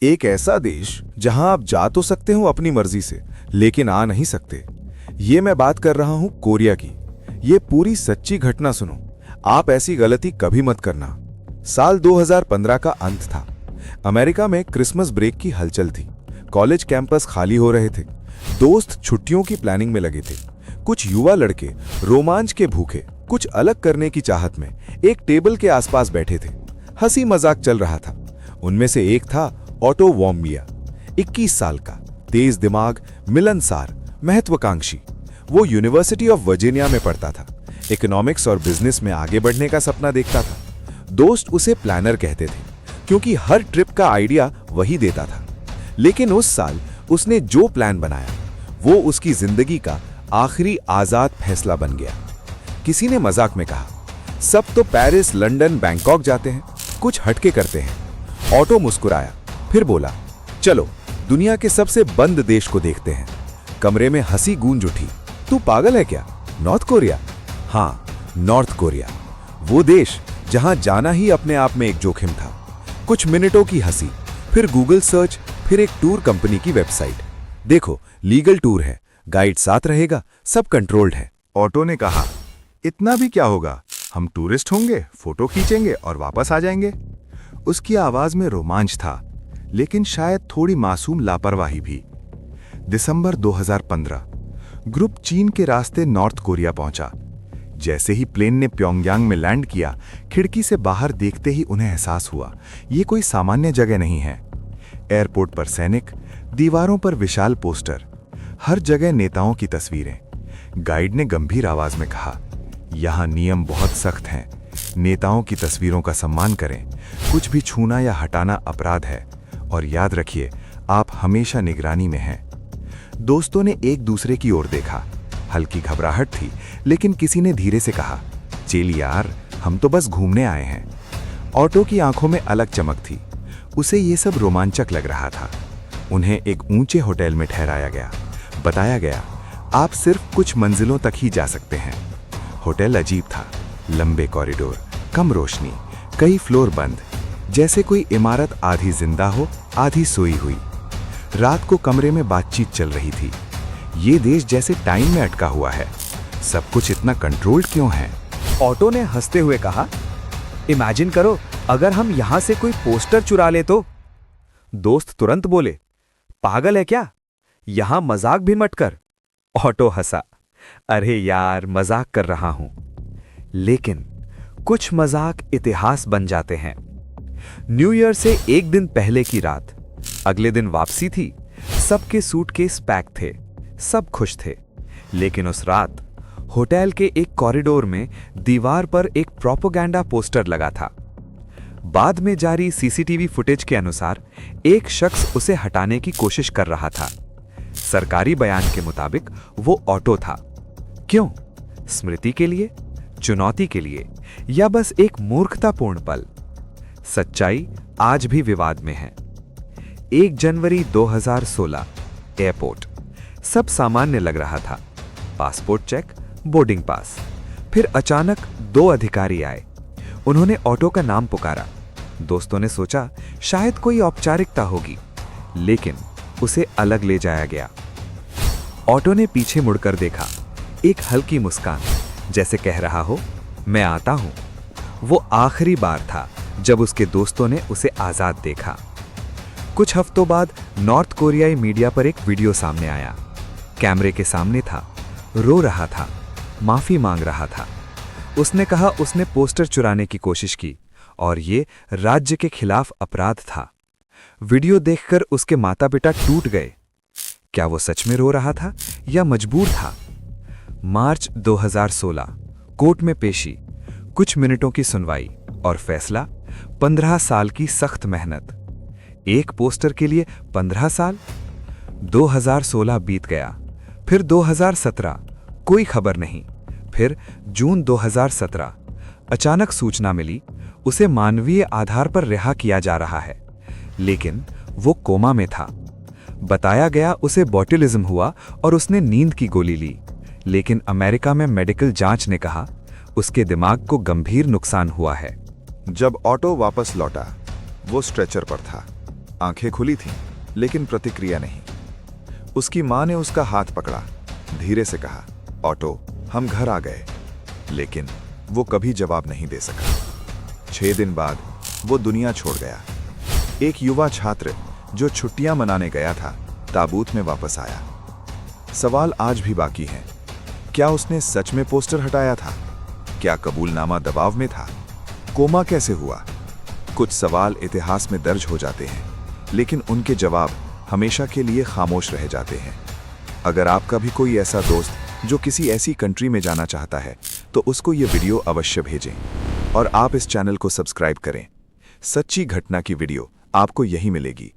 एक ऐसा देश जहां आप जा तो सकते हो अपनी मर्जी से, लेकिन आ नहीं सकते। ये मैं बात कर रहा हूं कोरिया की। ये पूरी सच्ची घटना सुनो। आप ऐसी गलती कभी मत करना। साल 2015 का अंत था। अमेरिका में क्रिसमस ब्रेक की हलचल थी। कॉलेज कैंपस खाली हो रहे थे। दोस्त छुट्टियों की प्लानिंग में लगे थे। कुछ युवा लड़के रोमांच के भूखे, कुछ अलग करने की चाहत में एक टेबल के आसपास बैठे थे। हंसी मजाक चल रहा था। उनमें से एक था ऑटो वॉर्म्बिया, 21 साल का, तेज दिमाग, मिलनसार, महत्वाकांक्षी। वो यूनिवर्सिटी ऑफ वर्जीनिया में पढ़ता था। इकोनॉमिक्स और बिजनेस में आगे बढ़ने का सपना देखता था। दोस्त उसे प्लानर कहते थे, क्योंकि हर ट्रिप का आइडिया वही देता था। लेकिन उस साल उसने जो प्लान बनाया, वो उसकी जिंदगी का आखिरी आजाद फैसला बन गया। किसी ने मजाक में कहा, सब तो पेरिस, लंदन, बैंकॉक जाते हैं, कुछ हटके करते हैं। ऑटो मुस्कुराया, फिर बोला, चलो दुनिया के सबसे बंद देश को देखते हैं। कमरे में हंसी गूंज उठी। तू पागल है क्या? North Korea? हाँ, नॉर्थ कोरिया। वो देश जहां जाना ही अपने आप में एक जोखिम था। कुछ मिनटों की हंसी, फिर गूगल सर्च, फिर एक टूर कंपनी की वेबसाइट। देखो, लीगल टूर है, गाइड साथ रहेगा, सब कंट्रोल्ड है। ऑटो ने कहा, इतना भी क्या होगा, हम टूरिस्ट होंगे, फोटो खींचेंगे और वापस आ जाएंगे। उसकी आवाज में रोमांच था, लेकिन शायद थोड़ी मासूम लापरवाही भी। दिसंबर 2015, ग्रुप चीन के रास्ते नॉर्थ कोरिया पहुंचा। जैसे ही प्लेन ने प्योंगयांग में लैंड किया, खिड़की से बाहर देखते ही उन्हें एहसास हुआ, ये कोई सामान्य जगह नहीं है। एयरपोर्ट पर सैनिक, दीवारों पर विशाल पोस्टर, हर जगह नेताओं की तस्वीरें। गाइड ने गंभीर आवाज में कहा, यहां नियम बहुत सख्त हैं। नेताओं की तस्वीरों का सम्मान करें। कुछ भी छूना या हटाना अपराध है। और याद रखिए, आप हमेशा निगरानी में हैं। दोस्तों ने एक दूसरे की ओर देखा। हल्की घबराहट थी, लेकिन किसी ने धीरे से कहा, चल यार, हम तो बस घूमने आए हैं। ऑटो की आंखों में अलग चमक थी। उसे ये सब रोमांचक लग रहा था। उन्हें एक ऊंचे होटल में ठहराया गया। बताया गया, आप सिर्फ कुछ मंजिलों तक ही जा सकते हैं। होटल अजीब था। लंबे कॉरिडोर, कम रोशनी, कई फ्लोर बंद, जैसे कोई इमारत आधी जिंदा हो, आधी सोई हुई। रात को कमरे में बातचीत चल रही थी। ये देश जैसे टाइम में अटका हुआ है। सब कुछ इतना कंट्रोल्ड क्यों है? ऑटो ने हंसते हुए कहा, इमेजिन करो, अगर हम यहां से कोई पोस्टर चुरा ले तो। दोस्त तुरंत बोले, पागल है क्या? यहां मजाक भी मत कर। ऑटो हंसा, अरे यार, मजाक कर रहा हूं। लेकिन कुछ मजाक इतिहास बन जाते हैं। न्यू ईयर से एक दिन पहले की रात, अगले दिन वापसी थी। सबके सूटकेस पैक थे, सब खुश थे। लेकिन उस रात होटल के एक कॉरिडोर में दीवार पर एक प्रोपेगेंडा पोस्टर लगा था। बाद में जारी सीसीटीवी फुटेज के अनुसार एक शख्स उसे हटाने की कोशिश कर रहा था। सरकारी बयान के मुताबिक वो ऑटो था। क्यों? स्मृति के लिए, चुनौती के लिए, या बस एक मूर्खतापूर्ण पल? सच्चाई आज भी विवाद में है। 1 जनवरी 2016, एयरपोर्ट। सब सामान्य लग रहा था। Passport check, boarding pass. फिर अचानक 2 अधिकारी आए। उन्होंने ऑटो का नाम पुकारा। दोस्तों ने सोचा शायद कोई औपचारिकता होगी, लेकिन उसे अलग ले जाया गया। ऑटो ने पीछे मुड़कर देखा। एक हल्की मुस्कान, जैसे कह रहा हो, मैं आता हूं। वो आखिरी बार था जब उसके दोस्तों ने उसे आजाद देखा। कुछ हफ्तों बाद नॉर्थ कोरियाई मीडिया पर एक वीडियो सामने आया। कैमरे के सामने था, रो रहा था, माफी मांग रहा था। उसने कहा उसने पोस्टर चुराने की कोशिश की और ये राज्य के खिलाफ अपराध था। वीडियो देखकर उसके माता पिता टूट गए। क्या वो सच में रो रहा था या मजबूर था? मार्च 2016, कोर्ट में पेशी, कुछ मिनटों की सुनवाई और फैसला, 15 साल की सख्त मेहनत। एक पोस्टर के लिए 15 साल? 2016 बीत गया, फिर 2017, कोई खबर नहीं। फिर जून 2017, अचानक सूचना मिली, उसे मानवीय आधार पर रिहा किया जा रहा है, लेकिन वो कोमा में था। बताया गया उसे बॉटुलिज्म हुआ और उसने नींद की गोली ली, लेकिन अमेरिका में मेडिकल जांच ने कहा उसके दिमाग को गंभीर नुकसान हुआ है। जब ऑटो वापस लौटा, वो स्ट्रेचर पर था। आंखें खुली थीं, लेकिन प्रतिक्रिया नहीं। उसकी मां ने उसका हाथ पकड़ा, धीरे से कहा, ऑटो, हम घर आ गए। लेकिन वो कभी जवाब नहीं दे सका। 6 दिन बाद वो दुनिया छोड़ गया। एक युवा छात्र जो छुट्टियां मनाने गया था, ताबूत में वापस आया। सवाल आज भी बाकी हैं। क्या उसने सच में पोस्टर हटाया था? क्या कबूलनामा दबाव में था? कोमा कैसे हुआ? कुछ सवाल इतिहास में दर्ज हो जाते हैं, लेकिन उनके जवाब हमेशा के लिए खामोश रह जाते हैं। अगर आपका भी कोई ऐसा दोस्त जो किसी ऐसी कंट्री में जाना चाहता है, तो उसको ये वीडियो अवश्य भेजें और आप इस चैनल को सब्सक्राइब करें। सच्ची घटना की वीडियो आपको यहीं मिलेगी।